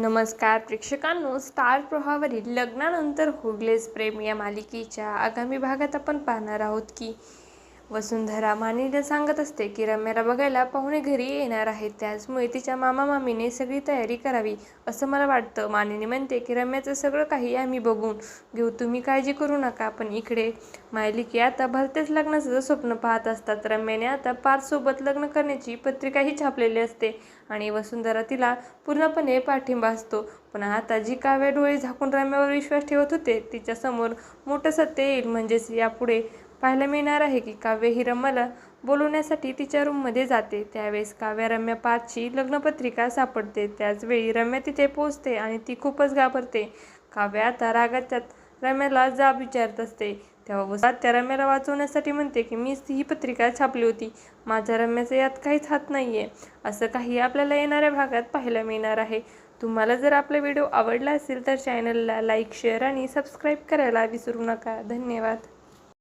नमस्कार प्रेक्षकांनो, स्टार प्रवाहावरील लग्नानंतर होगलेच प्रेम या मालिकेच्या आगामी भागात आपण पाहणार आहोत की वसुंधरा मानिनीला सांगत असते की रम्याला बघायला पाहुणे घरी येणार आहेत, त्याचमुळे तिच्या मामा मामीने सगळी तयारी करावी असं मला वाटतं. मानिनी म्हणते की रम्याचं सगळं काही आम्ही बघून घेऊ, तुम्ही काळजी करू नका. पण इकडे मायलिकी आता भलतेच लग्नाचं स्वप्न पाहत असतात. रम्याने आता पार्थसोबत लग्न करण्याची पत्रिकाही छापलेली असते आणि वसुंधरा तिला पूर्णपणे पाठिंबा असतो. पण आता जी काव्य डोळे झाकून रम्यावर विश्वास ठेवत होते, तिच्यासमोर मोठं सत्य येईल. म्हणजेच यापुढे पाहायला मिळणार आहे की काव्य ही रम्याला बोलवण्यासाठी तिच्या रूममध्ये जाते. त्यावेळेस काव्य रम्या पार्थची लग्नपत्रिका सापडते. त्याचवेळी रम्या तिथे पोहोचते आणि ती खूपच घाबरते. काव्य आता रागाच्यात रम्याला जाब विचारत असते. तेव्हा त्या रम्याला वाचवण्यासाठी म्हणते की मीच ही पत्रिका छापली होती, माझा रम्याचा यात काहीच हात नाहीये. असं काही आपल्याला येणाऱ्या भागात पाहायला मिळणार आहे. तुम्हाला जर आपला व्हिडिओ आवडला असेल तर चॅनलला लाईक, शेअर आणि सबस्क्राईब करायला विसरू नका. धन्यवाद.